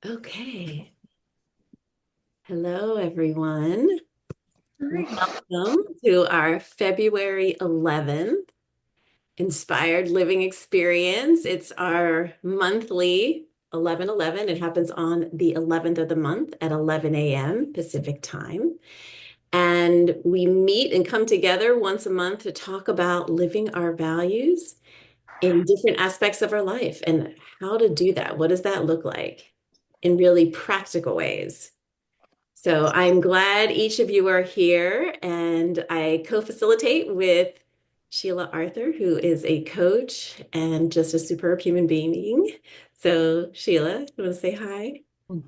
Okay. Hello, everyone. Hi. Welcome to our February 11th Inspired Living Experience. It's our monthly 11/11. It happens on the 11th of the month at 11 a.m. Pacific time. And we meet and come together once a month to talk about living our values in different aspects of our life and how to do that. What does that look like in really practical ways? So I'm glad each of you are here, and I co-facilitate with Sheila Arthur, who is a coach and just a superb human being. So Sheila, you want to say hi? Oh,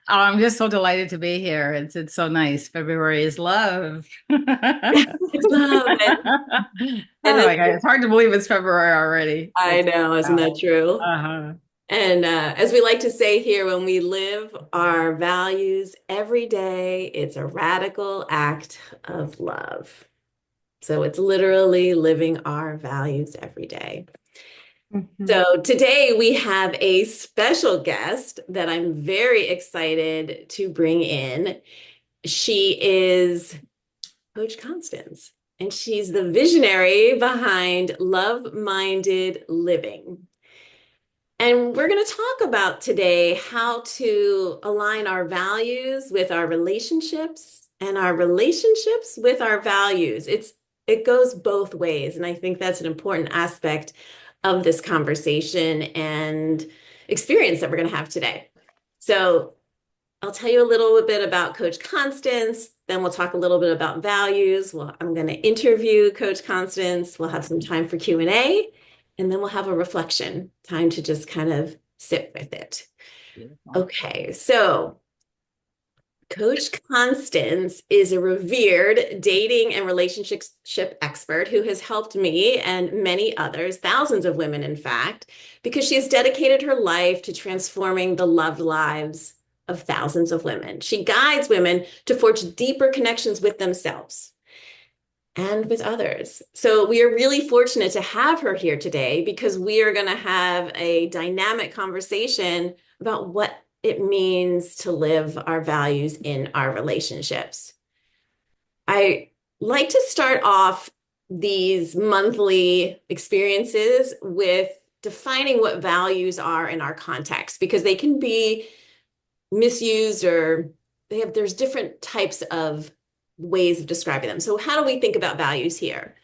I'm just so delighted to be here. It's so nice. February is love. Oh It's love. And then my God, it's hard to believe it's February already. I It's know, isn't that true? uh-huh. And as we like to say here, when we live our values every day, it's a radical act of love. So it's literally living our values every day. Mhm. So today we have a special guest that I'm very excited to bring in. She is Coach Constance, and she's the visionary behind Love-Minded Living. And we're going to talk about today how to align our values with our relationships and our relationships with our values. It goes both ways, and I think that's an important aspect of this conversation and experience that we're going to have today. So, I'll tell you a little bit about Coach Constance, then we'll talk a little bit about values. Well, I'm going to interview Coach Constance. We'll have some time for Q&A, and then we'll have a reflection, time to just kind of sit with it. Beautiful. Okay, so Coach Constance is a revered dating and relationship expert who has helped me and many others, thousands of women, in fact, because she has dedicated her life to transforming the love lives of thousands of women. She guides women to forge deeper connections with themselves and with others. So we are really fortunate to have her here today because we are going to have a dynamic conversation about what it means to live our values in our relationships. I like to start off these monthly experiences with defining what values are in our context because they can be misused or there's different types of ways of describing them. So how do we think about values here?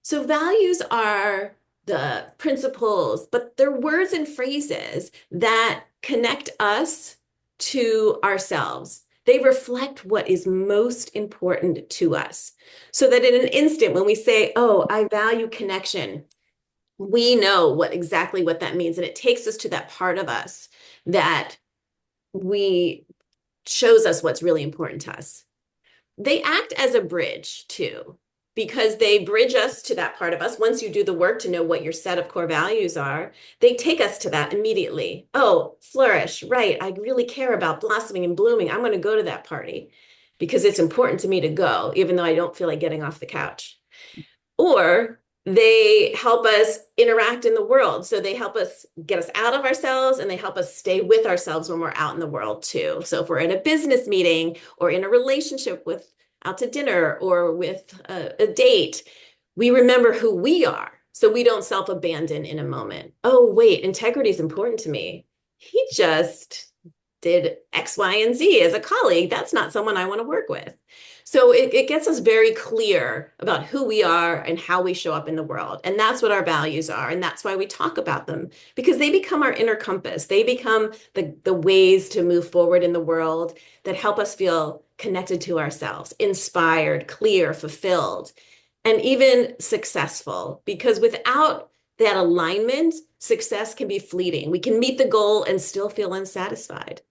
So values are the principles, but they're words and phrases that connect us to ourselves. They reflect what is most important to us. So that in an instant, when we say, oh, I value connection, we know exactly what that means. And it takes us to that part of us that we shows us what's really important to us. They act as a bridge too, because they bridge us to that part of us. Once you do the work to know what your set of core values are, they take us to that immediately. Oh, flourish, right. I really care about blossoming and blooming. I'm going to go to that party because it's important to me to go, even though I don't feel like getting off the couch. Or they help us interact in the world. So they help us get us out of ourselves and they help us stay with ourselves when we're out in the world too. So if we're in a business meeting or in a relationship with out to dinner or with a date, we remember who we are. So we don't self-abandon in a moment. Oh, wait, integrity is important to me. He just did X, Y, and Z as a colleague. That's not someone I want to work with. So it gets us very clear about who we are and how we show up in the world. And that's what our values are. And that's why we talk about them because they become our inner compass. They become the ways to move forward in the world that help us feel connected to ourselves, inspired, clear, fulfilled, and even successful. Because without that alignment, success can be fleeting. We can meet the goal and still feel unsatisfied.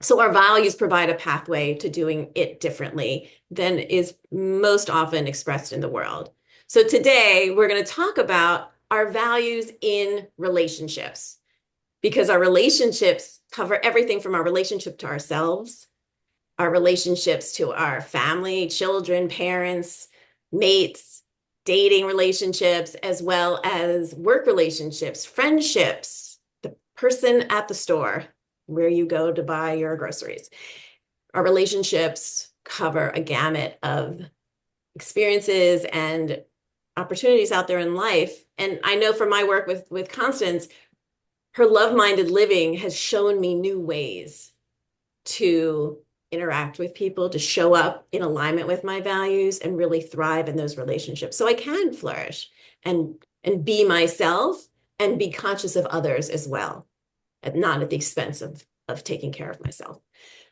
So our values provide a pathway to doing it differently than is most often expressed in the world. So today we're going to talk about our values in relationships because our relationships cover everything from our relationship to ourselves, our relationships to our family, children, parents, mates, dating relationships, as well as work relationships, friendships, the person at the store, where you go to buy your groceries. Our relationships cover a gamut of experiences and opportunities out there in life. And I know from my work with Constance, her love-minded living has shown me new ways to interact with people, to show up in alignment with my values and really thrive in those relationships. So I can flourish and be myself and be conscious of others as well, and not at the expense of taking care of myself.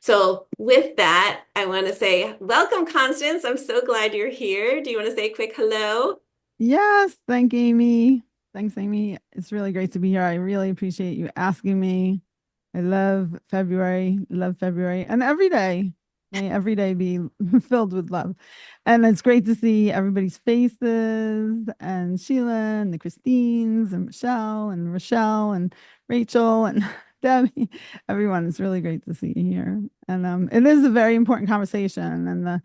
So with that, I want to say, welcome, Constance. I'm so glad you're here. Do you want to say a quick hello? Yes, thank Amy. Thanks, Amy. It's really great to be here. I really appreciate you asking me. I love February, and every day. May every day be filled with love. And it's great to see everybody's faces and Sheila and the Christines and Michelle and Rochelle and Rachel and Debbie. Everyone, it's really great to see you here. And it is a very important conversation,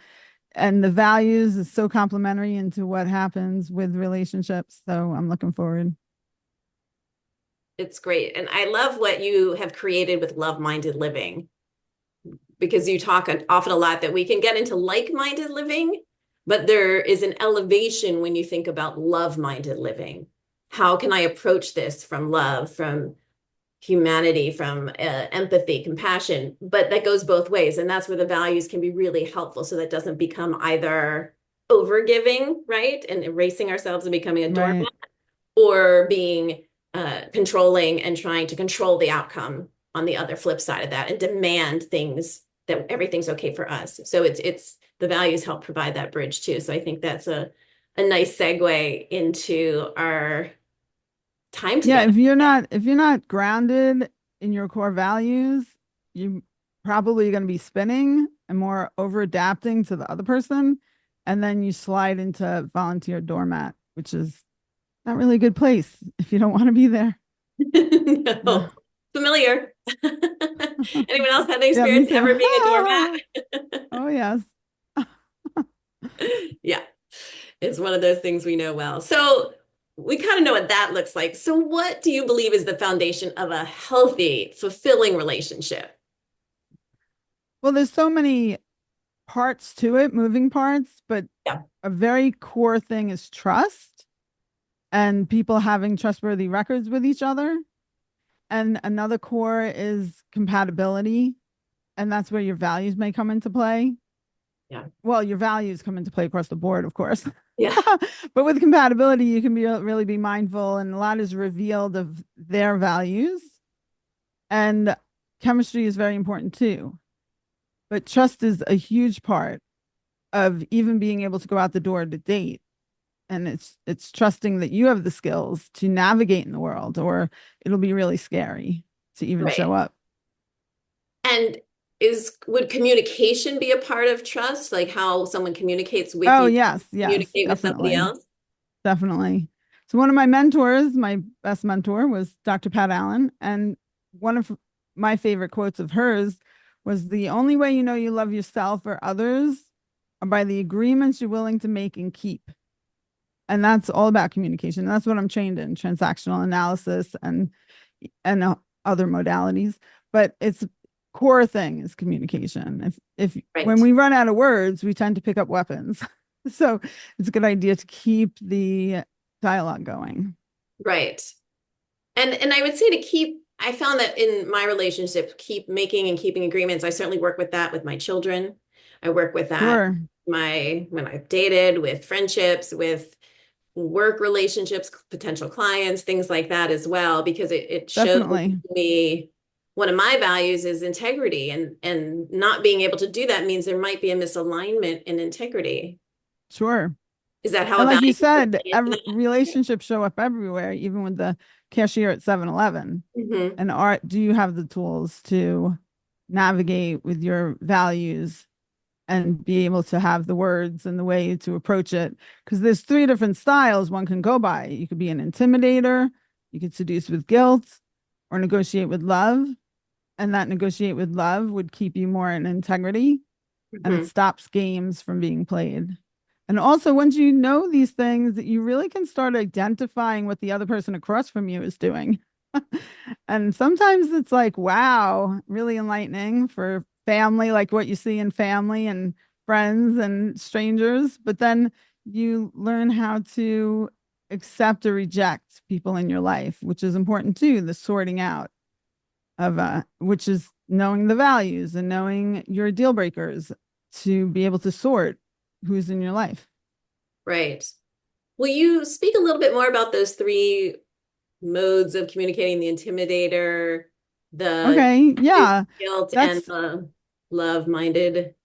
and the values is so complementary into what happens with relationships. So I'm looking forward. It's great. And I love what you have created with love-minded living because you talk often a lot that we can get into like-minded living, but there is an elevation when you think about love-minded living. How can I approach this from love, from humanity, from empathy, compassion? But that goes both ways. And that's where the values can be really helpful. So that doesn't become either overgiving, right? And erasing ourselves and becoming a doormat, Right. or being controlling and trying to control the outcome on the other flip side of that and demand things that everything's okay for us. So it's the values help provide that bridge too. So I think that's a nice segue into our time Yeah, together. if you're not grounded in your core values, you probably going to be spinning and more over adapting to the other person. And then you slide into volunteer doormat, which is not really a good place if you don't want to be there. Yeah. No, familiar. Anyone else have any Yeah, me experience too. ever being a doormat? Oh, yes. Yeah, it's one of those things we know well. So we kind of know what that looks like. So what do you believe is the foundation of a healthy, fulfilling relationship? Well, there's so many parts to it, moving parts, but Yeah, a very core thing is trust and people having trustworthy records with each other. And another core is compatibility. And that's where your values may come into play. yeah, Well, your values come into play across the board, of course. yeah, But with compatibility, you can be really be mindful, and a lot is revealed of their values. And chemistry is very important too. But trust is a huge part of even being able to go out the door to date. And it's trusting that you have the skills to navigate in the world, or it'll be really scary to even right. show up. And would communication be a part of trust? Like how someone communicates with Oh, you, yes, communicate with somebody definitely. else? Definitely. So one of my mentors, my best mentor was Dr. Pat Allen. And one of my favorite quotes of hers was, the only way you know you love yourself or others are by the agreements you're willing to make and keep. And that's all about communication. That's what I'm trained in, transactional analysis and other modalities. But it's core thing is communication. If when Right, we run out of words, we tend to pick up weapons. So it's a good idea to keep the dialogue going. right. And I would say to keep, I found that in my relationship, keep making and keeping agreements. I certainly work with that with my children. I work with that Sure, my when I've dated, with friendships, with work relationships, potential clients, things like that as well, because it shows definitely. me one of my values is integrity, and not being able to do that means there might be a misalignment in integrity. Sure. Is that how And a like value you would said, play every into relationships show up everywhere, even with the cashier at 7-Eleven. that? Hmm. And do you have the tools to navigate with your values and be able to have the words and the way to approach it? Because there's three different styles one can go by. You could be an intimidator, you could seduce with guilt, or negotiate with love. And that negotiate with love would keep you more in integrity, and it Hmm. stops games from being played. And also, once you know these things, you really can start identifying what the other person across from you is doing. And sometimes it's like, wow, really enlightening for family, like what you see in family and friends and strangers. But then you learn how to accept or reject people in your life, which is important too, the sorting out of which is knowing the values and knowing your deal breakers to be able to sort who's in your life. Right. Will you speak a little bit more about those three modes of communicating: the intimidator, the Okay, yeah. guilt, and That's the love-minded?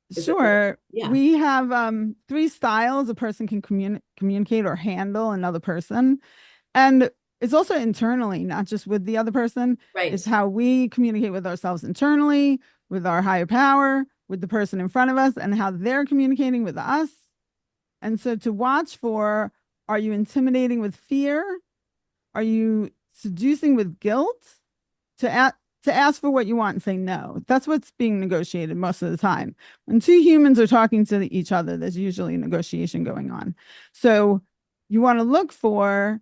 Is that the, sure. yeah, We have three styles a person can communicate or handle another person. And it's also internally, not just with the other person. right. It's how we communicate with ourselves internally, with our higher power, with the person in front of us, and how they're communicating with us. And so to watch for, are you intimidating with fear? Are you seducing with guilt? To ask for what you want and say no. That's what's being negotiated most of the time. When two humans are talking to each other, there's usually a negotiation going on. So you want to look for,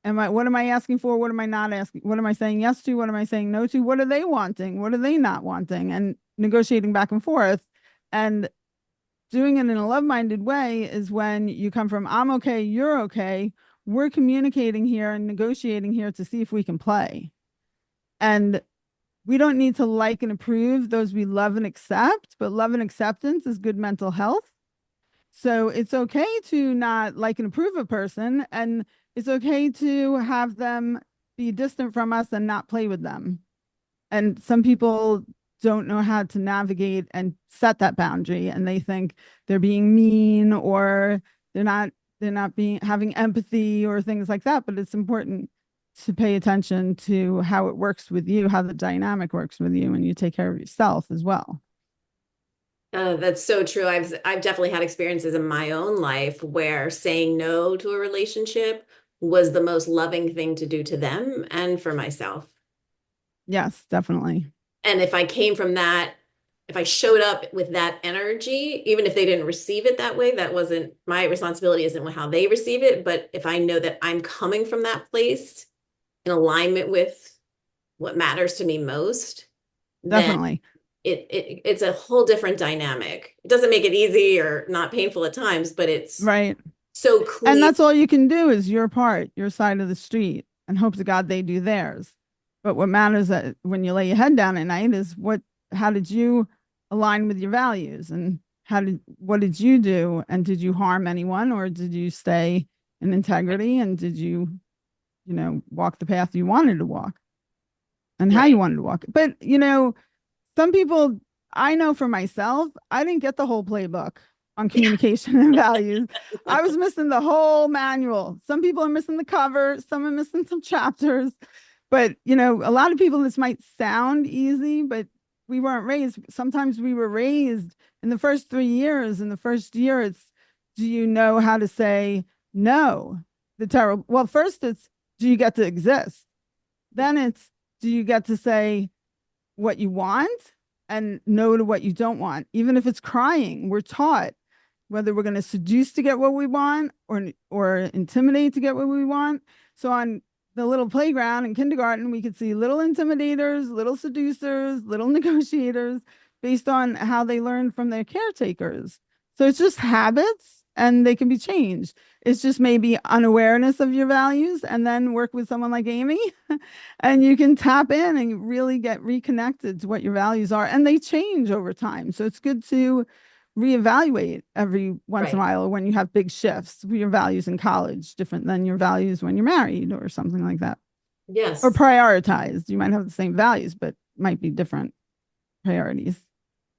what am I asking for? What am I not asking? What am I saying yes to? What am I saying no to? What are they wanting? What are they not wanting? And negotiating back and forth. And doing it in a love-minded way is when you come from I'm okay, you're okay. We're communicating here and negotiating here to see if we can play. And we don't need to like and approve those we love and accept, but love and acceptance is good mental health. So it's okay to not like and approve a person, and it's okay to have them be distant from us and not play with them. And some people don't know how to navigate and set that boundary, and they think they're being mean or they're not they're not being having empathy or things like that. But it's important to pay attention to how it works with you, how the dynamic works with you, and you take care of yourself as well. That's so true. I've definitely had experiences in my own life where saying no to a relationship was the most loving thing to do to them and for myself. Yes, definitely. And if I came from that, if I showed up with that energy, even if they didn't receive it that way, that wasn't my responsibility, isn't how they receive it. But if I know that I'm coming from that place in alignment with what matters to me most, then Definitely. it's a whole different dynamic. It doesn't make it easy or not painful at times, but it's Right. so And clear. that's all you can do is your part, your side of the street, and hope to God they do theirs. But what matters that when you lay your head down at night is how did you align with your values and what did you do? And did you harm anyone or did you stay in integrity and did you, walk the path you wanted to walk and how Right. you wanted to walk? But, some people, I know for myself, I didn't get the whole playbook on communication and values. I was missing the whole manual. Some people are missing the cover, some are missing some chapters. But, a lot of people, this might sound easy, but we weren't raised. Sometimes we were raised in the first 3 years. In the first year, it's do you know how to say no? The terrible, well, first it's do you get to exist? Then it's do you get to say what you want and no to what you don't want. Even if it's crying, we're taught whether we're going to seduce to get what we want or intimidate to get what we want. So on the little playground in kindergarten, we could see little intimidators, little seducers, little negotiators based on how they learned from their caretakers. So it's just habits and they can be changed. It's just maybe unawareness of your values and then work with someone like Amy and you can tap in and really get reconnected to what your values are and they change over time. So it's good to reevaluate every once in a Right. while when you have big shifts. Your values in college different than your values when you're married or something like that. Or Yes. prioritized. You might have the same values, but might be different priorities.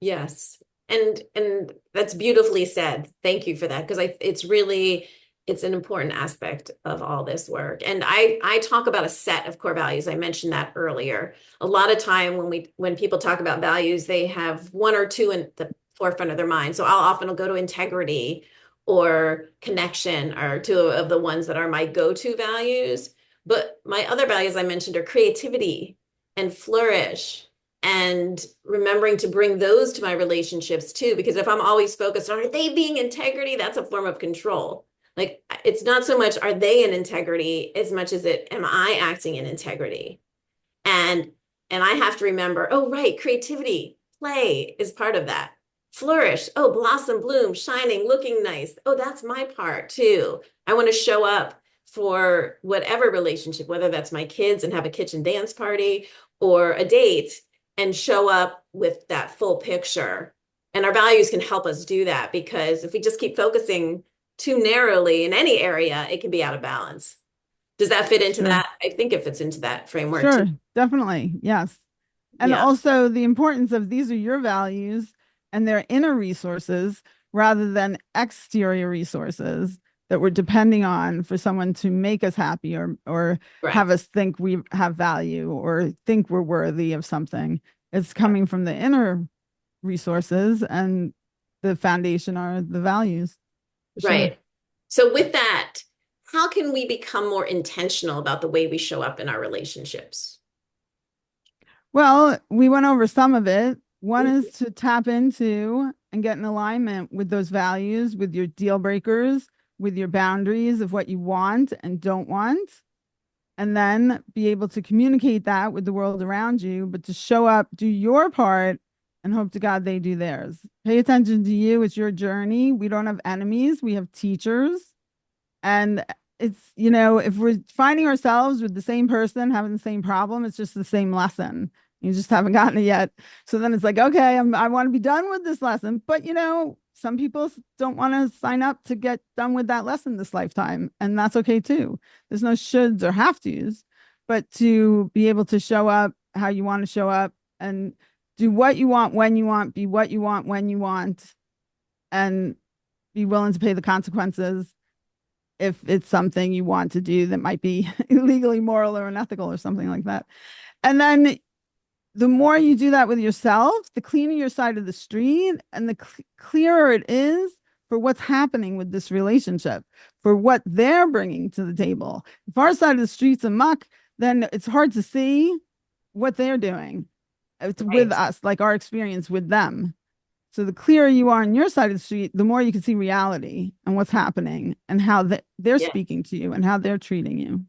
Yes. And that's beautifully said. Thank you for that because it's really it's an important aspect of all this work. And I talk about a set of core values. I mentioned that earlier. A lot of time when people talk about values, they have one or two in the forefront of their mind. So I'll often go to integrity or connection are two of the ones that are my go-to values. But my other values I mentioned are creativity and flourish and remembering to bring those to my relationships too, because if I'm always focused on are they being integrity, that's a form of control. Like it's not so much are they in integrity as much as it am I acting in integrity? And and I have to remember, oh right, creativity, play is part of that. Flourish, oh blossom, bloom, shining, looking nice. Oh, that's my part too. I want to show up for whatever relationship, whether that's my kids and have a kitchen dance party or a date and show up with that full picture. And our values can help us do that because if we just keep focusing too narrowly in any area, it can be out of balance. Does that fit into Sure. that? I think it fits into that framework too. Sure. Definitely. Yes. And Yeah, also the importance of these are your values and their inner resources rather than exterior resources that we're depending on for someone to make us happy or have correct. us think we have value or think we're worthy of something. It's Yeah, coming from the inner resources, and the foundation are the values. Sure. right. So with that, how can we become more intentional about the way we show up in our relationships? Well, we went over some of it. One is to tap into and get in alignment with those values, with your deal breakers, with your boundaries of what you want and don't want, and then be able to communicate that with the world around you, but to show up, do your part, and hope to God they do theirs. Pay attention to you. It's your journey. We don't have enemies, we have teachers. And it's, if we're finding ourselves with the same person having the same problem, it's just the same lesson. You just haven't gotten it yet. So then it's like, okay, I want to be done with this lesson. But, some people don't want to sign up to get done with that lesson this lifetime. And that's okay too. There's no shoulds or have tos, but to be able to show up how you want to show up and do what you want when you want, be what you want when you want, and be willing to pay the consequences if it's something you want to do that might be illegally, moral, or unethical or something like that. And then the more you do that with yourself, the cleaner your side of the street and the clearer it is for what's happening with this relationship, for what they're bringing to the table. If our side of the street's a muck, then it's hard to see what they're doing. It's with Right. us, like our experience with them. So the clearer you are on your side of the street, the more you can see reality and what's happening and how they're Yeah. speaking to you and how they're treating you.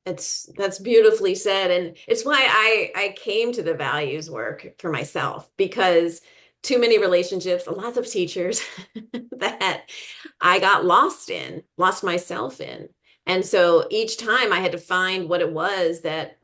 That's beautifully said. And it's why I came to the values work for myself because too many relationships, lots of teachers that I got lost myself in. And so each time I had to find what it was that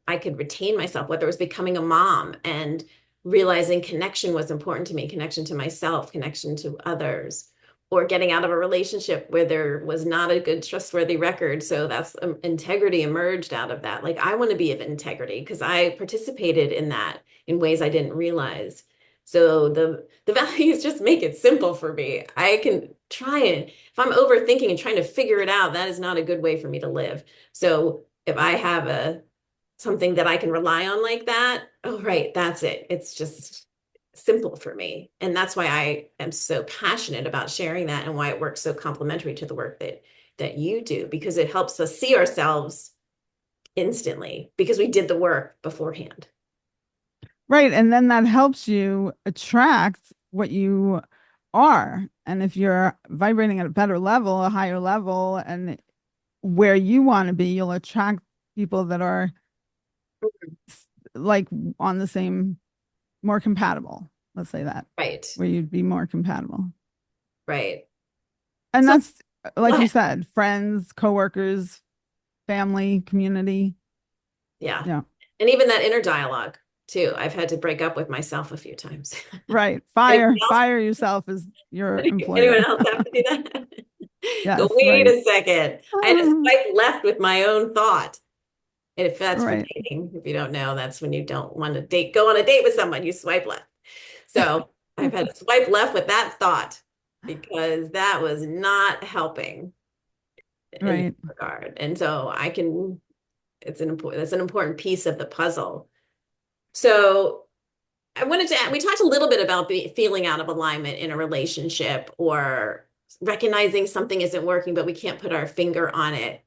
I could retain myself, whether it was becoming a mom and realizing connection was important to me, connection to myself, connection to others, or getting out of a relationship where there was not a good trustworthy record. So that's integrity emerged out of that. Like I want to be of integrity because I participated in that in ways I didn't realize. So the values just make it simple for me. I can try and if I'm overthinking and trying to figure it out, that is not a good way for me to live. So if I have a something that I can rely on like that, oh right, that's it. It's just simple for me. And that's why I am so passionate about sharing that and why it works so complementary to the work that you do, because it helps us see ourselves instantly because we did the work beforehand. Right. And then that helps you attract what you are. And if you're vibrating at a better level, a higher level, and where you want to be, you'll attract people that are like on the same, more compatible. Let's say that, Right. where you'd be more compatible. Right. And So that's, go like you ahead. said, friends, coworkers, family, community. Yeah. Yeah. And even that inner dialogue too. I've had to break up with myself a few times. Right. Anyone else? Fire yourself as your Anyone employer. else have to do that? Go, Yes. wait Right. a second. I had to swipe left with my own thought. And if that's for Right. dating, if you don't know, that's when you don't want to go on a date with someone, you swipe left. So I've had to swipe left with that thought because that was not helping in that Right. regard. And so that's an important piece of the puzzle. So I wanted to add, we talked a little bit about feeling out of alignment in a relationship or recognizing something isn't working, but we can't put our finger on it.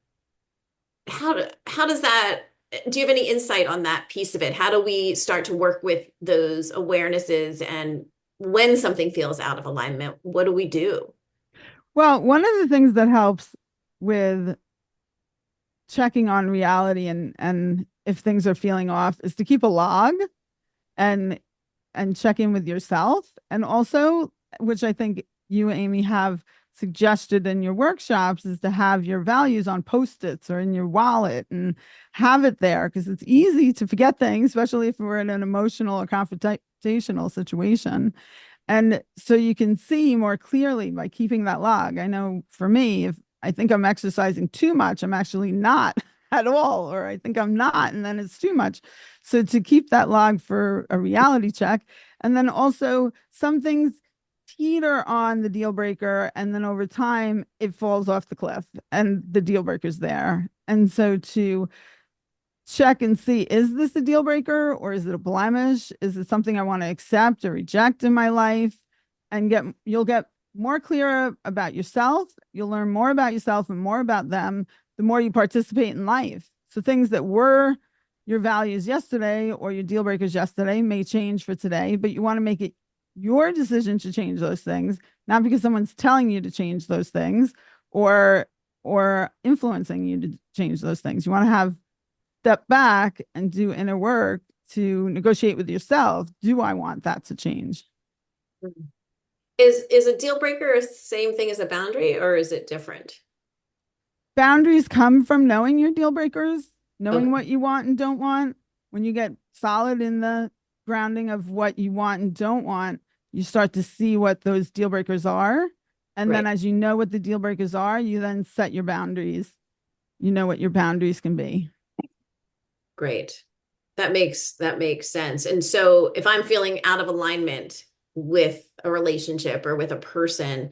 How does that, do you have any insight on that piece of it? How do we start to work with those awarenesses and when something feels out of alignment, what do we do? Well, one of the things that helps with checking on reality and if things are feeling off is to keep a log and check in with yourself. And also, which I think you, Amy, have suggested in your workshops, is to have your values on post-its or in your wallet and have it there, because it's easy to forget things, especially if we're in an emotional or confrontational situation. And so you can see more clearly by keeping that log. I know for me, if I think I'm exercising too much, I'm actually not at all, or I think I'm not, and then it's too much. So to keep that log for a reality check. And then also some things teeter on the deal breaker, and then over time it falls off the cliff and the deal breaker's there. And so to check and see, is this a deal breaker or is it a blemish? Is it something I want to accept or reject in my life? And you'll get more clear about yourself. You'll learn more about yourself and more about them the more you participate in life. So things that were your values yesterday or your deal breakers yesterday may change for today, but you want to make it your decision to change those things, not because someone's telling you to change those things or influencing you to change those things. You want to have step back and do inner work to negotiate with yourself. Do I want that to change? Is a deal breaker the same thing as a boundary, or is it different? Boundaries come from knowing your deal breakers, knowing Okay, what you want and don't want. When you get solid in the grounding of what you want and don't want, you start to see what those deal breakers are. And then right, as you know what the deal breakers are, you then set your boundaries. You know what your boundaries can be. great. That makes sense. And so if I'm feeling out of alignment with a relationship or with a person,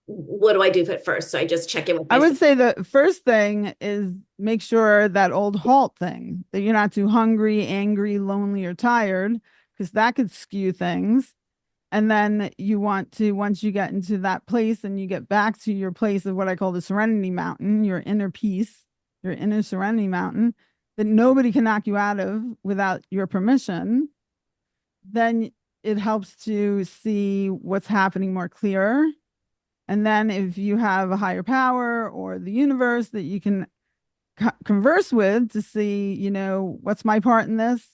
what do I do at first? So I just check in with I myself. would say the first thing is make sure that old halt thing, that you're not too hungry, angry, lonely, or tired, because that could skew things. And then you want to, once you get into that place and you get back to your place of what I call the serenity mountain, your inner peace, your inner serenity mountain, that nobody can knock you out of without your permission, then it helps to see what's happening more clear. And then if you have a higher power or the universe that you can converse with to see, what's my part in this?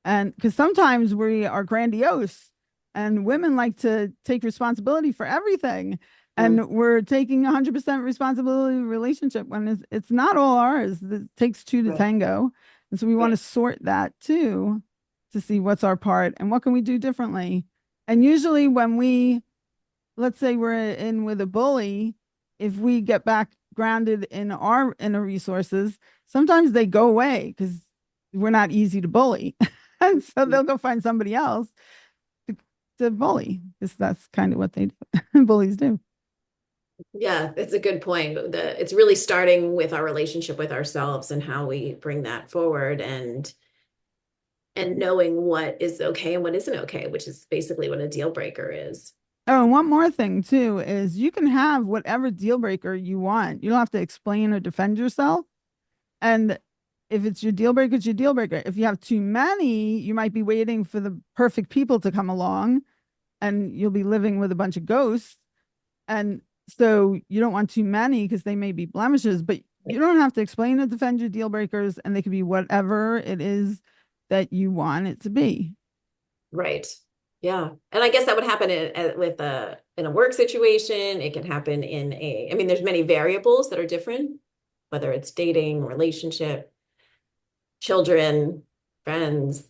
And because sometimes we are grandiose and women like to take responsibility for everything. Mm, And we're taking 100% responsibility of the relationship when it's not all ours. It takes two to right, tango. And so we want right, to sort that too to see what's our part and what can we do differently. And usually when let's say we're in with a bully, if we get back grounded in our inner resources, sometimes they go away because we're not easy to bully. And so mm. they'll go find somebody else to, to bully because that's kind of what they do. Bullies do. Yeah, it's a good point. It's really starting with our relationship with ourselves and how we bring that forward and knowing what is okay and what isn't okay, which is basically what a deal breaker is. Oh, and one more thing too is you can have whatever deal breaker you want. You don't have to explain or defend yourself. And if it's your deal breaker, it's your deal breaker. If you have too many, you might be waiting for the perfect people to come along and you'll be living with a bunch of ghosts. And so you don't want too many because they may be blemishes, but you don't have to explain or defend your deal breakers, and they could be whatever it is that you want it to be. Right. Yeah. And I guess that would happen with in a work situation. It can happen I mean, there's many variables that are different, whether it's dating, relationship, children, friends.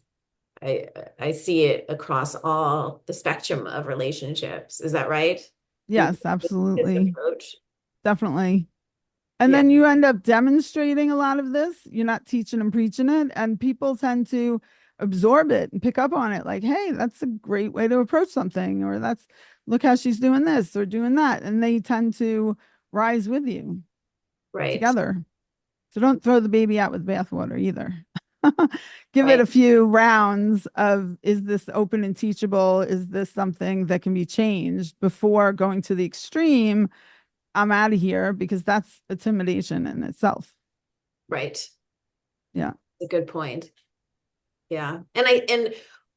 I I see it across all the spectrum of relationships. Is that right? Do you Yes, this absolutely. approach? Definitely. And Yeah, then you end up demonstrating a lot of this. You're not teaching and preaching it. And people tend to absorb it and pick up on it like, hey, that's a great way to approach something. Or look how she's doing this or doing that. And they tend to rise with you right, together. So don't throw the baby out with bathwater either. Give it right, a few rounds of, is this open and teachable? Is this something that can be changed before going to the extreme? I'm out of here, because that's intimidation in itself. right. Yeah. A good point. Yeah. And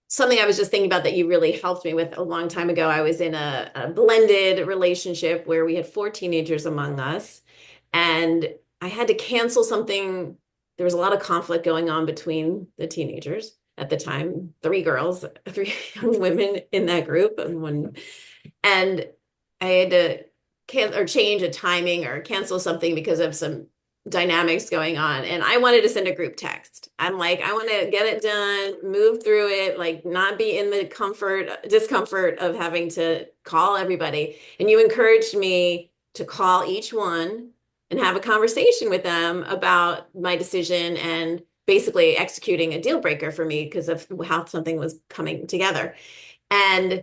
something I was just thinking about that you really helped me with a long time ago. I was in a blended relationship where we had four teenagers among us, and I had to cancel something. There was a lot of conflict going on between the teenagers at the time, three girls, three young women in that group, and I had to change a timing or cancel something because of some dynamics going on. And I wanted to send a group text. I'm like, I want to get it done, move through it, like not be in the discomfort of having to call everybody. And you encouraged me to call each one and have a conversation with them about my decision and basically executing a deal breaker for me because of how something was coming together. And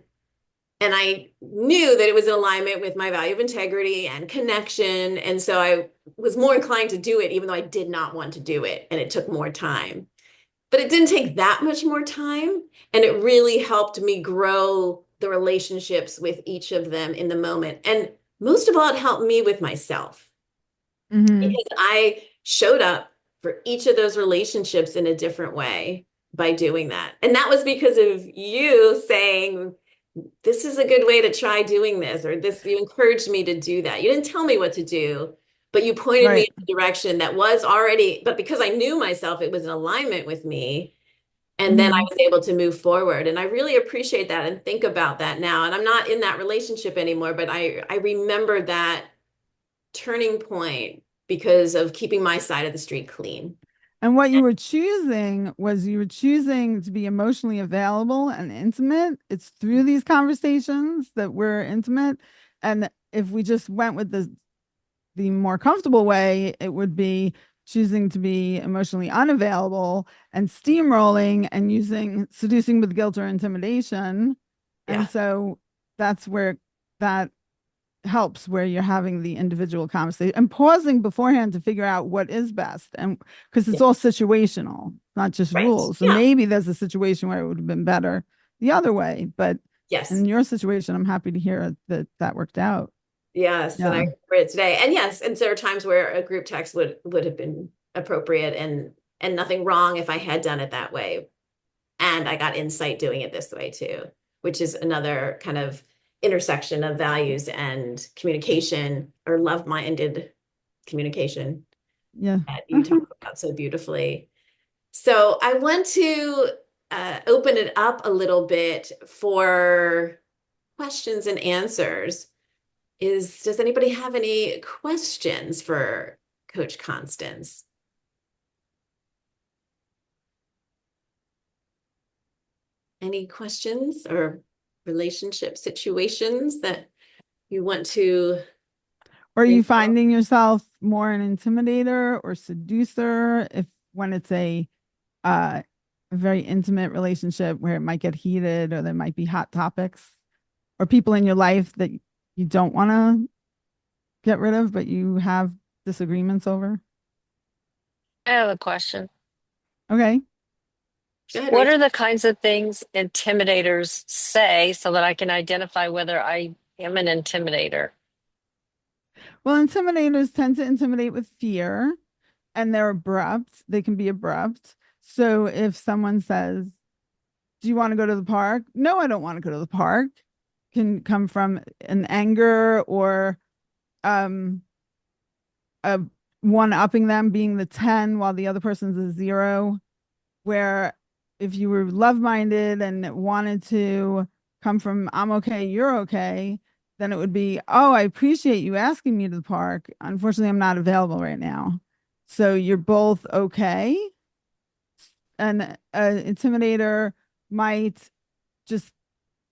I knew that it was in alignment with my value of integrity and connection. And so I was more inclined to do it, even though I did not want to do it. And it took more time. But it didn't take that much more time. And it really helped me grow the relationships with each of them in the moment. And most of all, it helped me with myself Hmm. because I showed up for each of those relationships in a different way by doing that. And that was because of you saying, this is a good way to try doing this, or this, you encouraged me to do that. You didn't tell me what to do, but you pointed me Right. in a direction that was already, but because I knew myself, it was in alignment with me. And then I Hmm. was able to move forward. And I really appreciate that and think about that now. And I'm not in that relationship anymore, but I remember that turning point because of keeping my side of the street clean. And what you were choosing was you were choosing to be emotionally available and intimate. It's through these conversations that we're intimate. And if we just went with the more comfortable way, it would be choosing to be emotionally unavailable and steamrolling and using seducing with guilt or intimidation. And Yeah. so that's where that helps, where you're having the individual conversation and pausing beforehand to figure out what is best. And because it's Yeah. all situational, not just Right. rules. So Yeah. maybe there's a situation where it would have been better the other way. But Yes. in your situation, I'm happy to hear that that worked out. Yes, and I Yeah. remember it today. And yes, and there are times where a group text would have been appropriate and nothing wrong if I had done it that way. And I got insight doing it this way too, which is another kind of intersection of values and communication or love-minded communication Yeah. that you talk Uh-huh. about so beautifully. So I want to open it up a little bit for questions and answers. Does anybody have any questions for Coach Constance? Any questions or relationship situations that you want to Or are bring you up? finding yourself more an intimidator or seducer if when it's a very intimate relationship where it might get heated or there might be hot topics or people in your life that you don't want to get rid of, but you have disagreements over? I have a question. Go Okay. ahead, What Rachel. are the kinds of things intimidators say so that I can identify whether I am an intimidator? Well, intimidators tend to intimidate with fear and they're abrupt. They can be abrupt. So if someone says, do you want to go to the park? No, I don't want to go to the park. Can come from an anger or um a one upping them being the 10 while the other person's a 0, where if you were love minded and wanted to come from I'm okay, you're okay, then it would be, oh, I appreciate you asking me to the park. Unfortunately, I'm not available right now. So you're both okay. An intimidator might just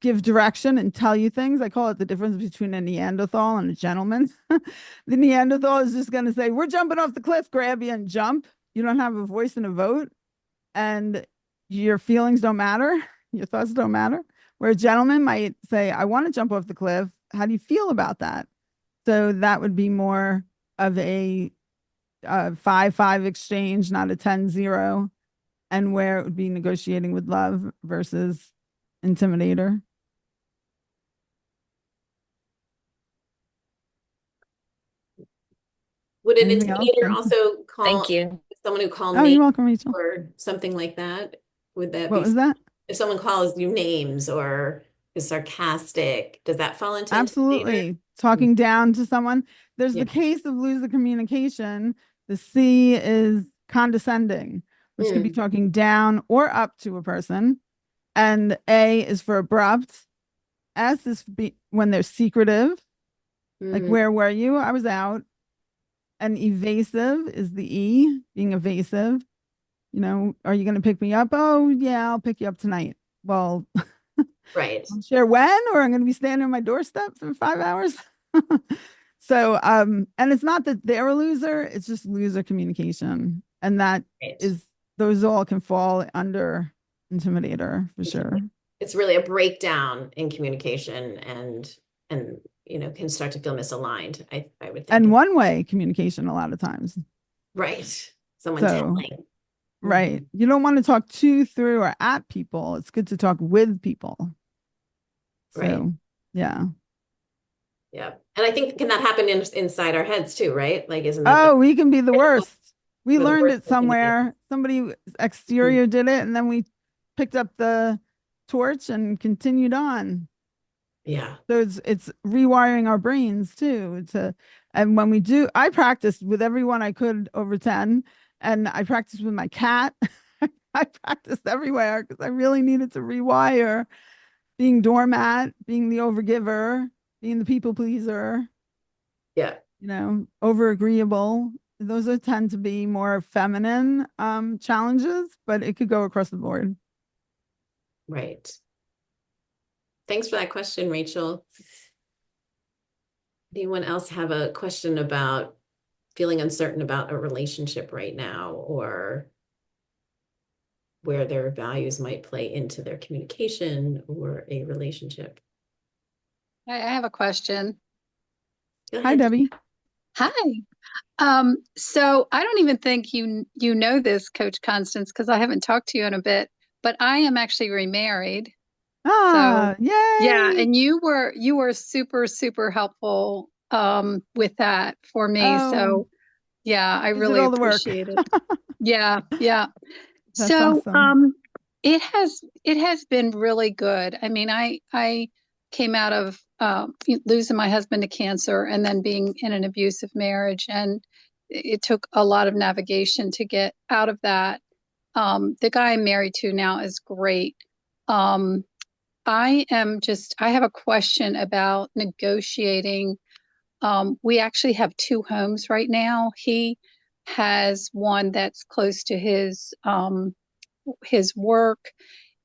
give direction and tell you things. I call it the difference between a Neanderthal and a gentleman. The Neanderthal is just going to say, we're jumping off the cliff, grab you and jump. You don't have a voice and a vote, and your feelings don't matter. Your thoughts don't matter. Where a gentleman might say, I want to jump off the cliff. How do you feel about that? So that would be more of a 5-5 exchange, not a 10-0, and where it would be negotiating with love versus intimidator. Would an Anything else? intimidator Thank you. also Thank call you. someone who call Oh, you're names welcome, Rachel. or something like that? Would that What be was that? if someone calls you names or is sarcastic, does that fall into intimidator? Absolutely. Talking down to someone. There's Yeah. the case of lose the communication. The C is condescending, which could be Mm, talking down or up to a person. And A is for abrupt. S is when they're secretive. Like, mm, where were you? I was out. And evasive is the E, being evasive. Are you going to pick me up? Oh, yeah, I'll pick you up tonight. Well, right. I'm sure when, or I'm going to be standing on my doorstep for 5 hours. So, and it's not that they're a loser, it's just loser communication. And that Right. is, those all can fall under intimidator for sure. It's really a breakdown in communication and can start to feel misaligned, I would think. And one way communication a lot of times. Right. Someone So, telling. right. Mhm. You don't want to talk to, through, or at people. It's good to talk with people. Right. So, yeah. Yeah. And I think can that happen inside our heads too, right? Like, isn't that Oh, we can be the worst. We we're the learned worst it at communicating? somewhere. Somebody exterior did it, and then we picked up the torch and continued on. Yeah. So it's rewiring our brains too. And when we do, I practiced with everyone I could over 10, and I practiced with my cat. I practiced everywhere because I really needed to rewire being doormat, being the overgiver, being the people pleaser, Yeah. over agreeable. Those are tend to be more feminine challenges, but it could go across the board. Right. Thanks for that question, Rachel. Anyone else have a question about feeling uncertain about a relationship right now or where their values might play into their communication or a relationship? I have a question. Go Hi, ahead. Debbie. Hi. So I don't even think you know this, Coach Constance, because I haven't talked to you in a bit, but I am actually remarried. So Ah, yeah, yay. and you were super, super helpful with that for me. Oh, So yeah, I you did really all the work. appreciate it. Yeah, yeah. That's So, awesome. it has been really good. I mean, I came out of losing my husband to cancer and then being in an abusive marriage, and it took a lot of navigation to get out of that. The guy I'm married to now is great. Um, I have a question about negotiating. We actually have two homes right now. He has one that's close to his work.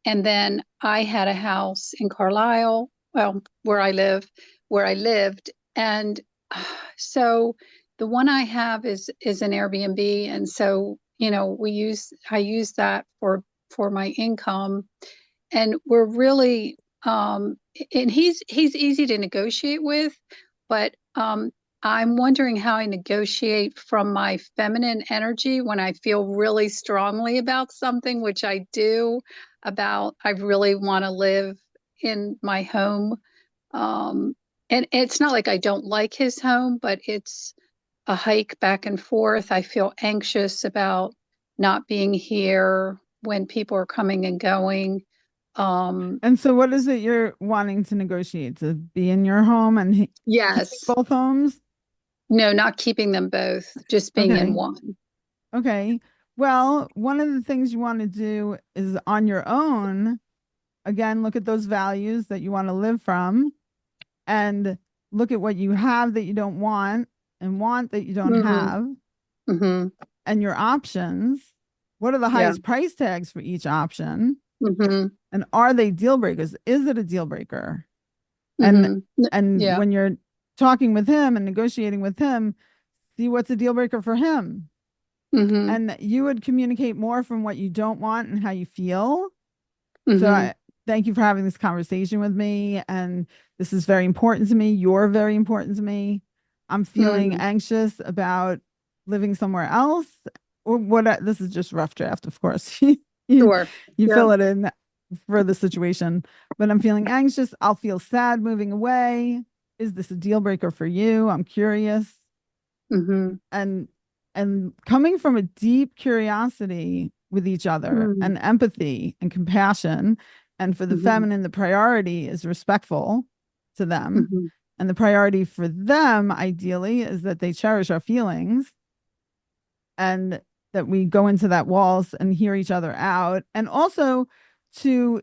And then I had a house in Carlisle, well, where I lived. And so the one I have is an Airbnb. And so, I use that for my income. And we're really and he's easy to negotiate with, but I'm wondering how I negotiate from my feminine energy when I feel really strongly about something, which I do, about I really want to live in my home. Um, and it's not like I don't like his home, but it's a hike back and forth. I feel anxious about not being here when people are coming and going. Um, And so, what is it you're wanting to negotiate? To be in your home and keeping yes, both homes? no, not keeping them both, just being in Okay. one. Okay. Well, one of the things you want to do is on your own, again, look at those values that you want to live from and look at what you have that you don't want and want that you don't Mm-hmm. have Mm-hmm. and your options. What are the Yeah. highest price tags for each option? Mm-hmm. And are they deal breakers? Is it a deal breaker? And Mm-hmm. and Yeah. when you're talking with him and negotiating with him, see what's a deal breaker for him. Mm-hmm. And you would communicate more from what you don't want and how you feel. So Mm-hmm. I thank you for having this conversation with me. And this is very important to me. You're very important to me. I'm feeling Mm-hmm. anxious about living somewhere else. Or this is just rough draft, of course. you Sure. you Yep. fill it in for the situation. But I'm feeling anxious. I'll feel sad moving away. Is this a deal breaker for you? I'm curious. Mm-hmm. And coming from a deep curiosity with each other Mm-hmm. and empathy and compassion And for the Mhm. feminine, the priority is respectful to them. Mhm. And the priority for them, ideally, is that they cherish our feelings and that we go into that walls and hear each other out. And also, to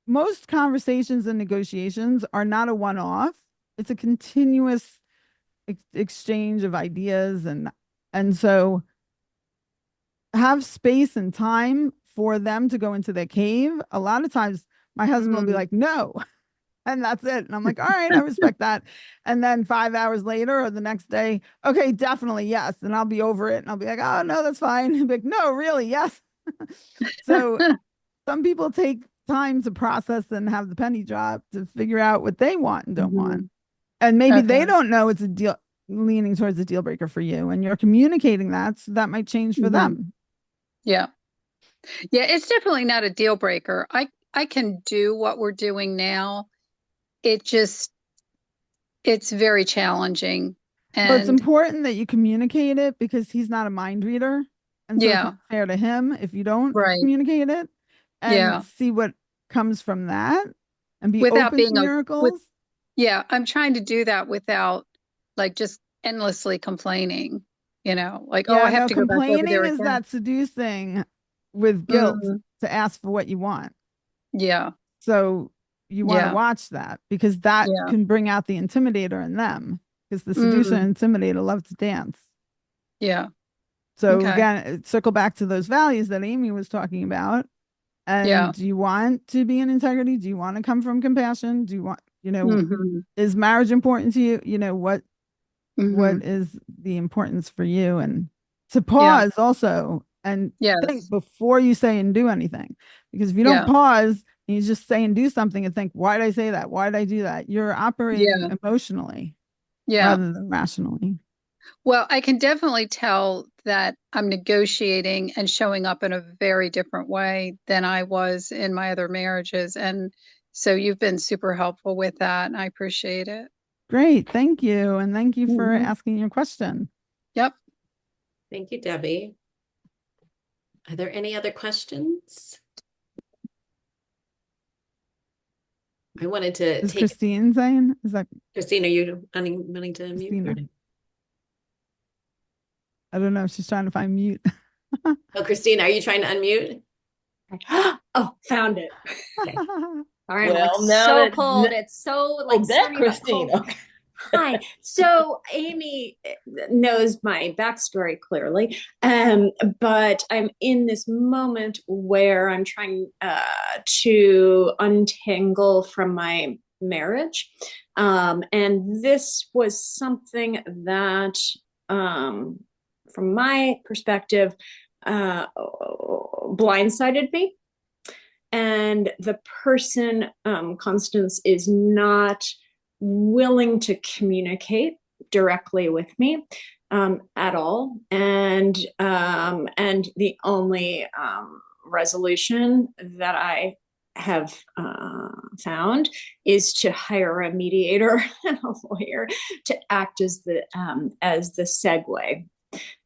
most conversations and negotiations are not a one off, it's a continuous exchange of ideas. And so have space and time for them to go into their cave. A lot of times my husband will be Mm. like, no, and that's it. And I'm like, all right, I respect that. And then 5 hours later or the next day, okay, definitely yes. And I'll be over it. And I'll be like, oh no, that's fine. He'll be like, no, really, yes. So some people take time to process and have the penny drop to figure out what they want and don't want. Mhm. And maybe they Okay. don't know it's a deal leaning towards a deal breaker for you. And you're communicating that, so that might change for Mhm. them. Yeah. Yeah, it's definitely not a deal breaker. I can do what we're doing now. It just it's very challenging. Well, it's And important that you communicate it because he's not a mind reader. And so it's yeah, not fair to him if you don't right. communicate it and Yeah. see what comes from that and be Without open to being a with miracles. yeah, I'm trying to do that without like just endlessly complaining, like, oh, Yeah, I have no, to go back over there complaining is again. that seducing with guilt Mm, to ask for what you want. yeah. So you want to Yeah. watch that because that Yeah. can bring out the intimidator in them because the seducer Mm, and intimidator love to dance. yeah. So Okay. again, circle back to those values that Amy was talking about. And Yeah. do you want to be in integrity? Do you want to come from compassion? Do you want, Hmm. is marriage important to you? What Hmm. is the importance for you? And to Yeah. pause also and think Yes. before you say and do anything. Because if you don't Yeah. pause and you just say and do something and think, why did I say that? Why did I do that? You're operating Yeah. emotionally Yeah. rather than rationally. Well, I can definitely tell that I'm negotiating and showing up in a very different way than I was in my other marriages. And so you've been super helpful with that, and I appreciate it. Great. Thank you. And thank you for Hmm. asking your question. Yep. Thank you, Debbie. Are there any other questions? I wanted to Is take, Christine saying? Is that Christine, are you wanting to mute? Christina? I don't know. She's trying to find mute. Oh, Christine, are you trying to unmute? Oh, found it. Okay. Sorry, I'm like Well, now so that cold. It's so like that sweaty but Christine. cold. Okay. Hi. So Amy knows my backstory clearly, but I'm in this moment where I'm trying to untangle from my marriage, and this was something that, from my perspective, blindsided me. And the person, Constance, is not willing to communicate directly with me at all. And the only resolution that I have found is to hire a mediator and a lawyer to act as the segue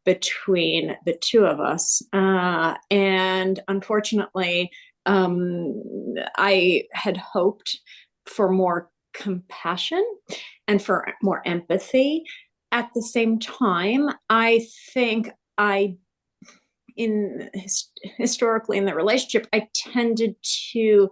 between the two of us. And unfortunately, I had hoped for more compassion and for more empathy. At the same time, I think historically in the relationship, I tended to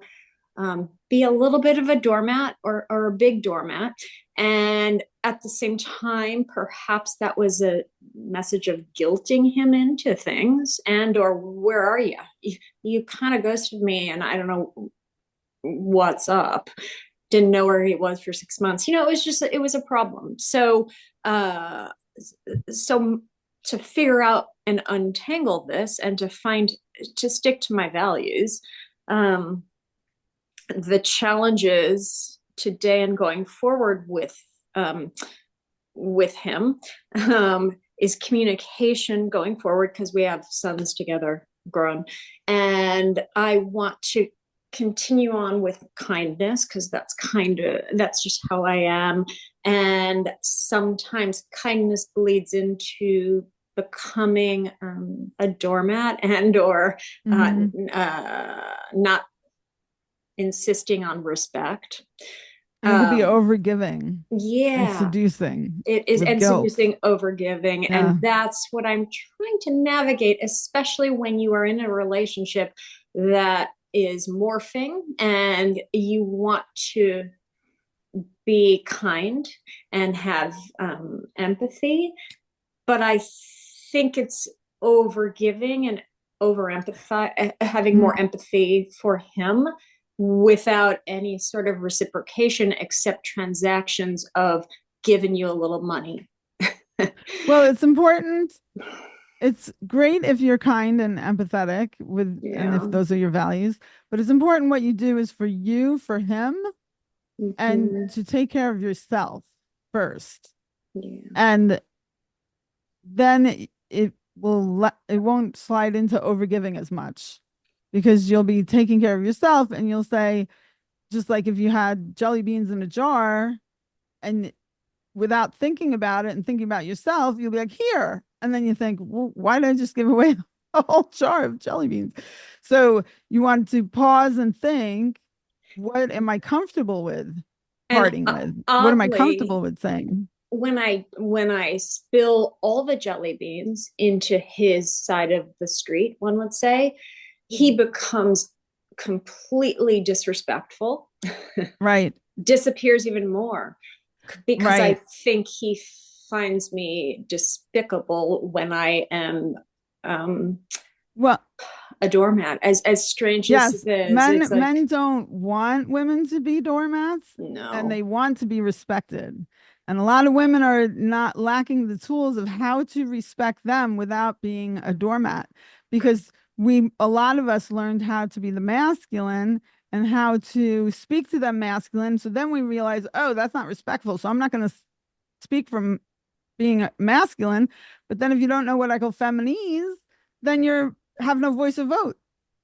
be a little bit of a doormat or a big doormat. And at the same time, perhaps that was a message of guilting him into things or where are you? You kind of ghosted me and I don't know what's up. Didn't know where he was for 6 months. It was a problem. Uh, so to figure out and untangle this and to stick to my values, the challenges today and going forward with him is communication going forward because we have sons together grown, and I want to continue on with kindness because that's just how I am. And sometimes kindness bleeds into becoming a doormat and or Mhm. not insisting on respect. And it could be overgiving and Yeah, seducing it is, with and guilt. seducing, overgiving. Yeah. And that's what I'm trying to navigate, especially when you are in a relationship that is morphing and you want to be kind and have empathy. But I think it's over giving and over empathize, having more empathy for him without any sort of reciprocation except transactions of giving you a little money. Well, it's important. It's great if you're kind and empathetic with, and if those are your values, but it's important what you do is for you, for him, and to take care of yourself first. And then it won't slide into overgiving as much because you'll be taking care of yourself, and you'll say, just like if you had jelly beans in a jar and without thinking about it and thinking about yourself, you'll be like, here. And then you think, well, why did I just give away a whole jar of jelly beans? So you want to pause and think, what am I comfortable with parting with? What am I comfortable with saying? When I spill all the jelly beans into his side of the street, one would say, he becomes completely disrespectful. Right. Disappears even more because I think he finds me despicable when I am well, a doormat. As strange as it is, men don't want women to be doormats. No. And they want to be respected. And a lot of women are not lacking the tools of how to respect them without being a doormat, because a lot of us learned how to be the masculine and how to speak to them masculine. So then we realize, oh, that's not respectful. So I'm not going to speak from being masculine. But then if you don't know what I call feminese, then you have no voice or vote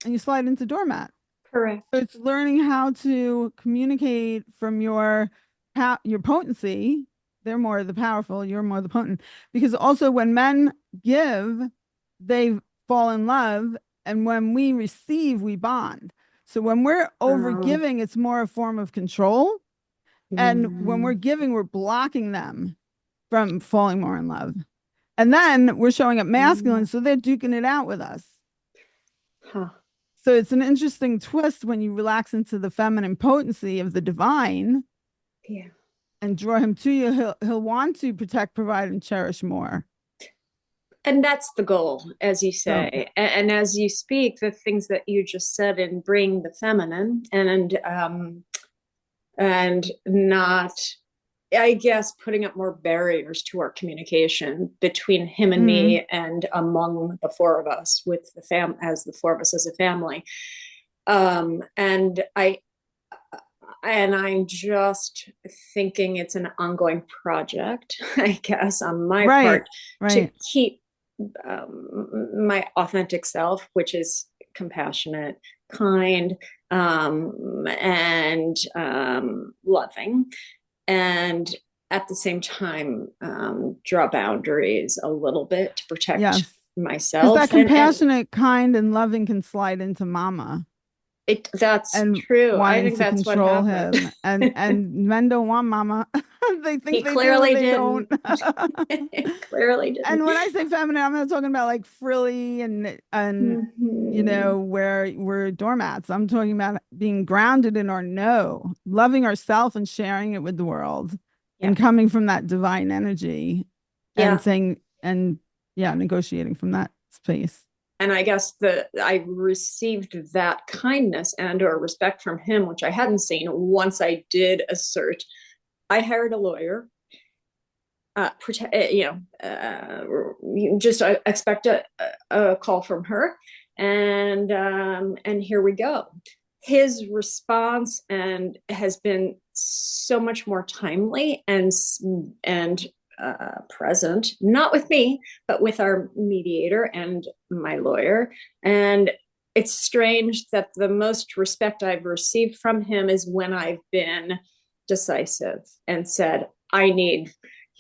and you slide into doormat. Correct. So it's learning how to communicate from your potency. They're more the powerful, you're more the potent. Because also when men give, they fall in love. And when we receive, we bond. So when we're over giving, it's more a form of control. And when we're giving, we're blocking them from falling more in love. And then we're showing up masculine, so they're duking it out with us. Huh. So it's an interesting twist when you relax into the feminine potency of the divine. Yeah. And draw him to you. He'll want to protect, provide, and cherish more. And that's the goal, as you say. Oh. And as you speak, the things that you just said and bring the feminine and not, I guess, putting up more barriers to our communication between him and me and among the four of us with the as the four of us as a family. And I'm just thinking it's an ongoing project, I guess, on my part to keep my authentic self, which is compassionate, kind, and loving. And at the same time, draw boundaries a little bit to protect myself. Because that compassionate, kind, and loving can slide into mama. That's true. I think that's what happened. Him. And men don't want mama. They think he they clearly do, they didn't. don't. Clearly didn't. And when I say feminine, I'm not talking about like frilly and you know, where we're doormats. I'm talking about being grounded in our no, loving ourselves and sharing it with the world, and coming from that divine energy, and saying negotiating from that space. And I guess I received that kindness and or respect from him, which I hadn't seen once I did assert. I hired a lawyer. Just expect a call from her, and here we go. His response and has been so much more timely and present, not with me, but with our mediator and my lawyer. And it's strange that the most respect I've received from him is when I've been decisive and said, I need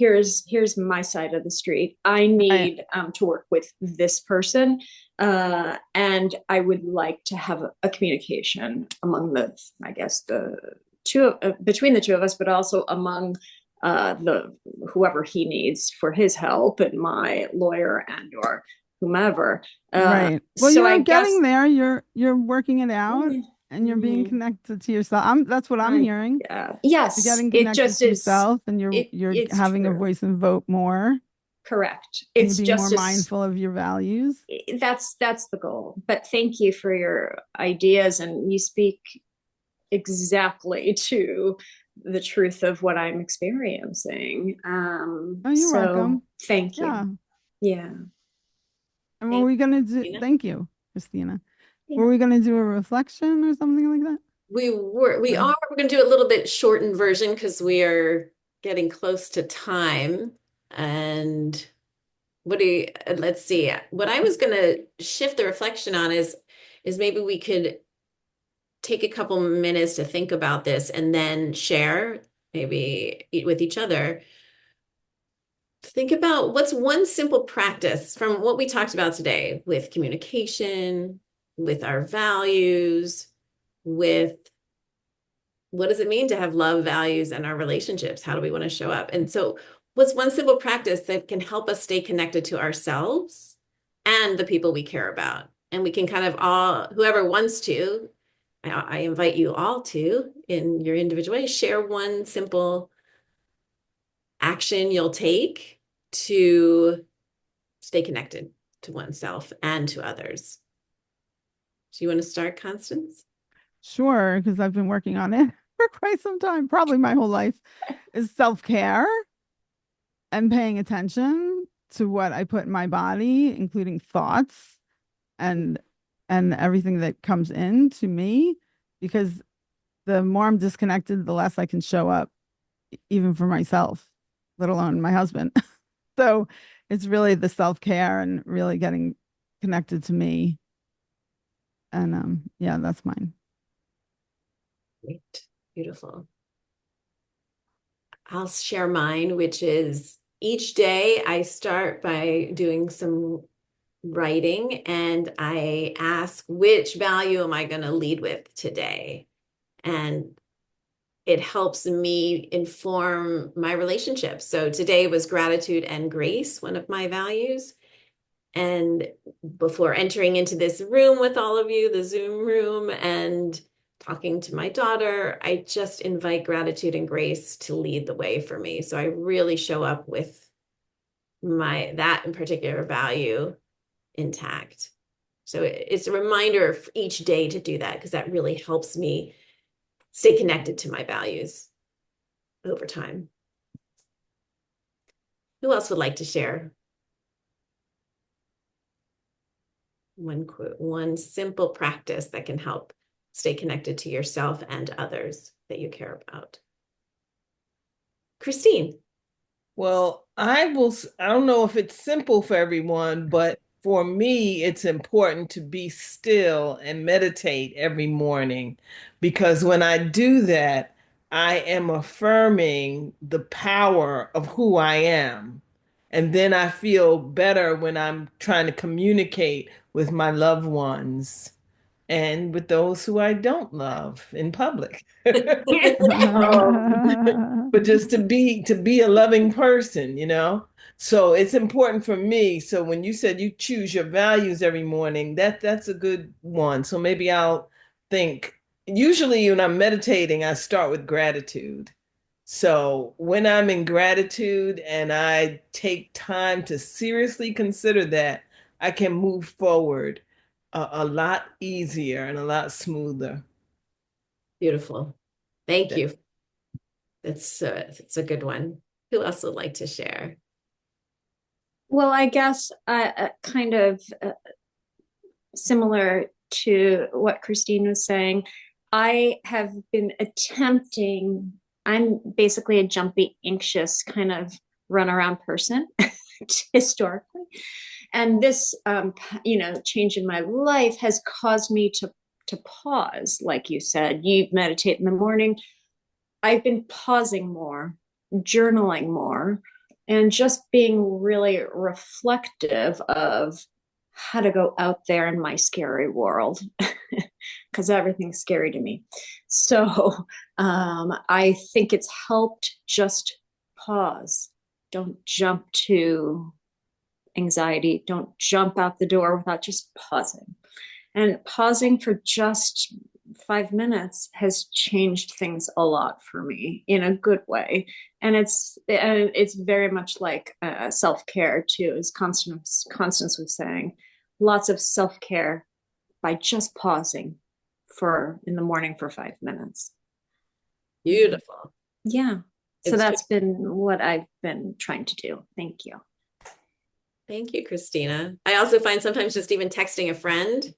here's my side of the street. I need to work with this person, and I would like to have a communication among the, I guess, the two between the two of us, but also among the whoever he needs for his help, and my lawyer and or whomever. Right. Well, So I you're guess. getting there. You're working it out and you're being Mhm. connected to yourself. That's what I'm hearing. Yeah. You're Yes, getting it connected just to is. yourself and you're It's having a true. voice and vote more Correct. and you're It's being more just as mindful of your values. that's the goal. But thank you for your ideas, and you speak exactly to the truth of what I'm experiencing. Oh, you're So welcome. thank Yeah. you. Yeah. And what Thank we gonna do? you, Christina. Thank you, Christina. Yeah. Were we gonna do a reflection or something like that? We're going to do a little bit shortened version because we are getting close to time. And let's see. What I was going to shift the reflection on is maybe we could take a couple minutes to think about this and then share maybe with each other. Think about what's one simple practice from what we talked about today with communication, with our values, with what does it mean to have love, values, and our relationships? How do we want to show up? And so, what's one simple practice that can help us stay connected to ourselves and the people we care about? And we can kind of all, whoever wants to, I invite you all to, in your individual way, share one simple action you'll take to stay connected to oneself and to others. Do you want to start, Constance? Sure, because I've been working on it for quite some time, probably my whole life, is self-care and paying attention to what I put in my body, including thoughts and everything that comes in to me, because the more I'm disconnected, the less I can show up, even for myself, let alone my husband. So it's really the self-care and really getting connected to me. And yeah, that's mine. Great. Beautiful. I'll share mine, which is each day I start by doing some writing and I ask, which value am I going to lead with today? And it helps me inform my relationships. So today was gratitude and grace, one of my values. And before entering into this room with all of you, the Zoom room, and talking to my daughter, I just invite gratitude and grace to lead the way for me. So I really show up with that in particular value intact. So it's a reminder of each day to do that because that really helps me stay connected to my values over time. Who else would like to share one simple practice that can help stay connected to yourself and others that you care about? Christine. Well, I don't know if it's simple for everyone, but for me, it's important to be still and meditate every morning because when I do that, I am affirming the power of who I am. And then I feel better when I'm trying to communicate with my loved ones and with those who I don't love in public. But just to be a loving person, you know? So it's important for me. So when you said you choose your values every morning, that's a good one. So maybe I'll think. Usually when I'm meditating, I start with gratitude. So when I'm in gratitude and I take time to seriously consider that, I can move forward a lot easier and a lot smoother. Beautiful. Thank you. It's a good one. Who else would like to share? Well, I guess kind of similar to what Christine was saying, I have been attempting, I'm basically a jumpy, anxious kind of runaround person historically. And this, change in my life has caused me to pause. Like you said, you meditate in the morning. I've been pausing more, journaling more, and just being really reflective of how to go out there in my scary world, because everything's scary to me. So I think it's helped just pause. Don't jump to anxiety. Don't jump out the door without just pausing. And pausing for just 5 minutes has changed things a lot for me in a good way. And it's very much like self-care too, as Constance was saying. Lots of self-care by just pausing for in the morning for 5 minutes. Beautiful. Yeah. So It's that's been what I've been trying to do. Thank you. Thank you, Christina. I also find sometimes just even texting a friend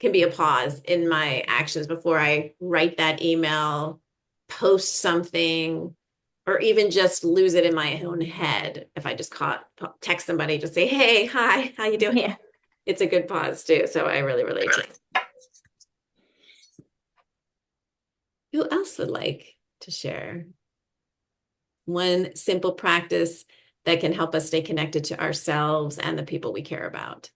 can be a pause in my actions before I write that email, post something, or even just lose it in my own head. If I just text somebody, just say, "Hey, hi, how you doing?" Yeah. It's a good pause too. So I really relate to it. Who else would like to share one simple practice that can help us stay connected to ourselves and the people we care about?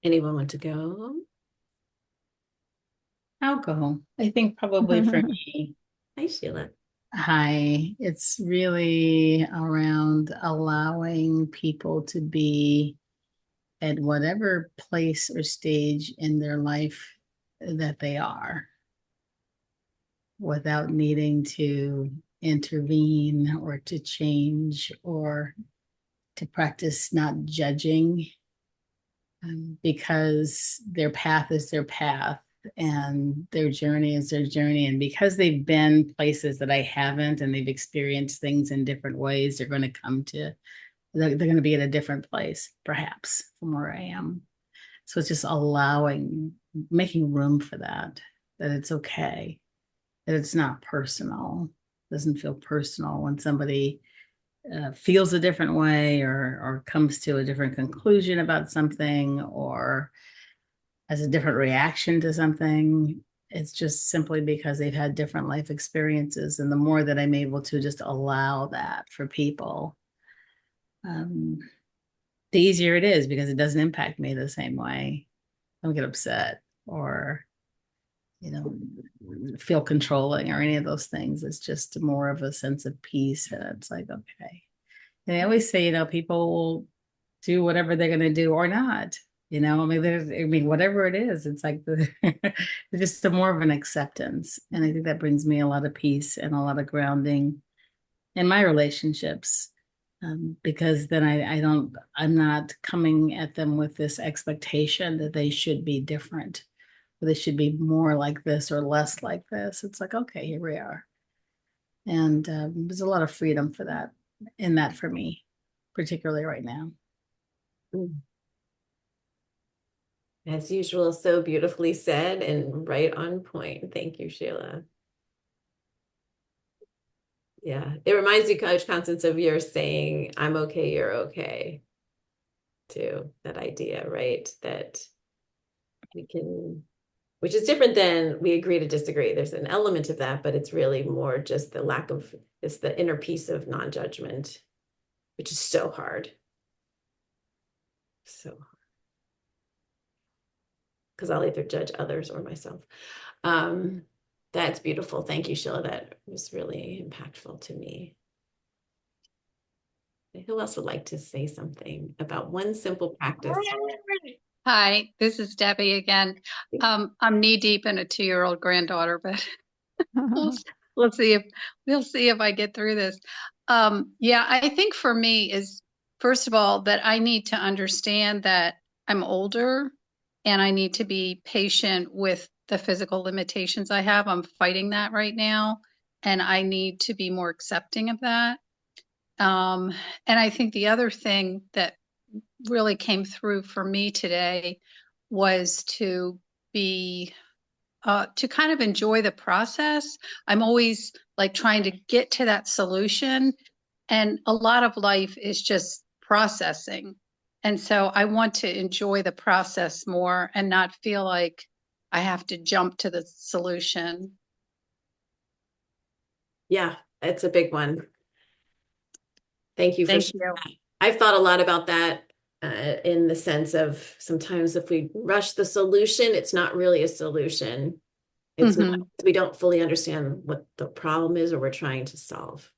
Anyone want to go? I'll go. I think probably for me, Hi, Sheila. hi, it's really around allowing people to be at whatever place or stage in their life that they are without needing to intervene or to change or to practice not judging, because their path is their path and their journey is their journey. And because they've been places that I haven't and they've experienced things in different ways, they're going to be at a different place, perhaps, from where I am. So it's just making room for that it's okay, that it's not personal, doesn't feel personal when somebody feels a different way or comes to a different conclusion about something or has a different reaction to something. It's just simply because they've had different life experiences. And the more that I'm able to just allow that for people, um, the easier it is because it doesn't impact me the same way. I don't get upset or, feel controlling or any of those things. It's just more of a sense of peace. And it's like, okay. And I always say, people will do whatever they're going to do or not. Whatever it is, it's like it's just more of an acceptance. And I think that brings me a lot of peace and a lot of grounding in my relationships. Because then I'm not coming at them with this expectation that they should be different, or they should be more like this or less like this. It's like, okay, here we are. And there's a lot of freedom in that for me, particularly right now. As usual, so beautifully said and right on point. Thank you, Sheila. Yeah, it reminds me, Coach Constance, of your saying, "I'm okay, you're okay," too. That idea, right? That we can, which is different than we agree to disagree. There's an element of that, but it's really more just it's the inner peace of non-judgment, which is so hard. So hard. Because I'll either judge others or myself. That's beautiful. Thank you, Sheila. That was really impactful to me. Who else would like to say something about one simple practice? Hi, this is Debbie again. I'm knee deep in a 2-year-old granddaughter, but we'll see if I get through this. Yeah, I think for me is, first of all, that I need to understand that I'm older and I need to be patient with the physical limitations I have. I'm fighting that right now, and I need to be more accepting of that. And I think the other thing that really came through for me today was to kind of enjoy the process. I'm always like trying to get to that solution, And a lot of life is just processing. And so I want to enjoy the process more and not feel like I have to jump to the solution. Yeah, it's a big one. Thank you for Thank sharing you. that. I've thought a lot about that in the sense of sometimes if we rush the solution, it's not really a solution. It's not, Hmm. we don't fully understand what the problem is or we're trying to solve.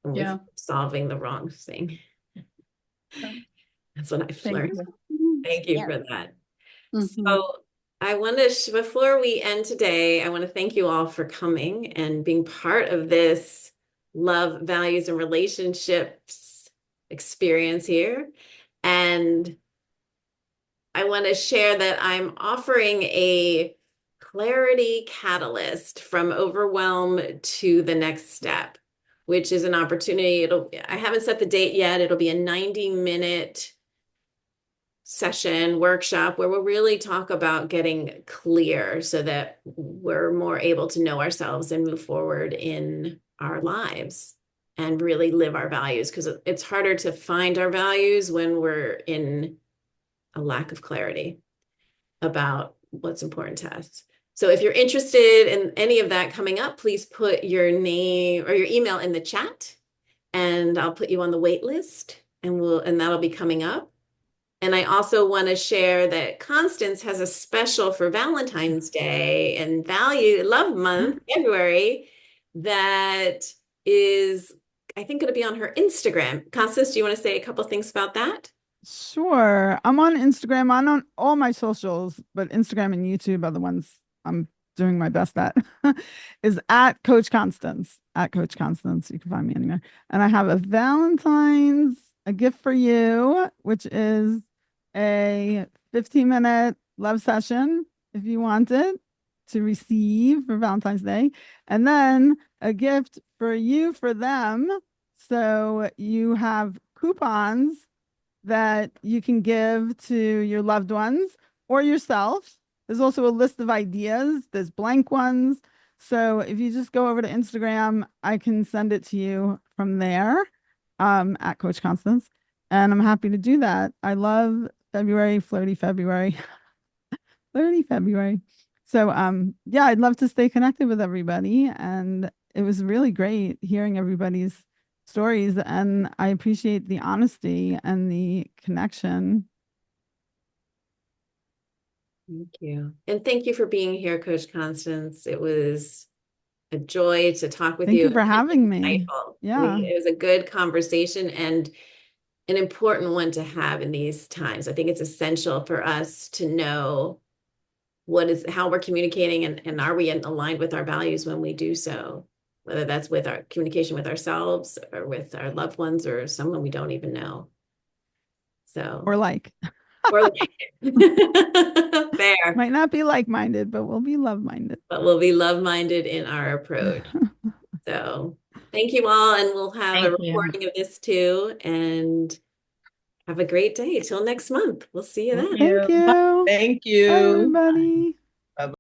And we're Yeah. solving the wrong thing. That's what I've Thank learned. you. Thank you Yeah. for that. Hmm. So I want to, before we end today, I want to thank you all for coming and being part of this love, values, and relationships experience here. And I want to share that I'm offering a clarity catalyst from overwhelm to the next step, which is an opportunity. I haven't set the date yet. It'll be a 90-minute session workshop where we'll really talk about getting clear so that we're more able to know ourselves and move forward in our lives and really live our values, because it's harder to find our values when we're in a lack of clarity about what's important to us. So if you're interested in any of that coming up, please put your name or your email in the chat and I'll put you on the wait list and that'll be coming up. And I also want to share that Constance has a special for Valentine's Day and Value Love Month, February, that is, I think, going to be on her Instagram. Constance, do you want to say a couple things about that? Sure. I'm on Instagram. I'm on all my socials, but Instagram and YouTube are the ones I'm doing my best at. Is at Coach Constance. At Coach Constance. You can find me anywhere. And I have a gift for you, which is a 15-minute love session if you want it to receive for Valentine's Day. And then a gift for you for them. So you have coupons that you can give to your loved ones or yourself. There's also a list of ideas, there's blank ones. So if you just go over to Instagram, I can send it to you from there at Coach Constance. And I'm happy to do that. I love February, flirty February, flirty February. So yeah, I'd love to stay connected with everybody. And it was really great hearing everybody's stories, and I appreciate the honesty and the connection. Thank you. And thank you for being here, Coach Constance. It was a joy to talk with Thank you. you for having me. Insightful. Yeah. It was a good conversation and an important one to have in these times. I think it's essential for us to know how we're communicating and are we aligned with our values when we do so, whether that's with our communication with ourselves or with our loved ones or someone we don't even know. So, Or like, or fair, might not be like-minded, but we'll be love-minded. but we'll be love-minded in our approach. So thank you all, and we'll have a Thank you. recording of this too. And have a great day. Till next month. We'll see you Thank then. Thank you. you. Thank Bye, you. everybody.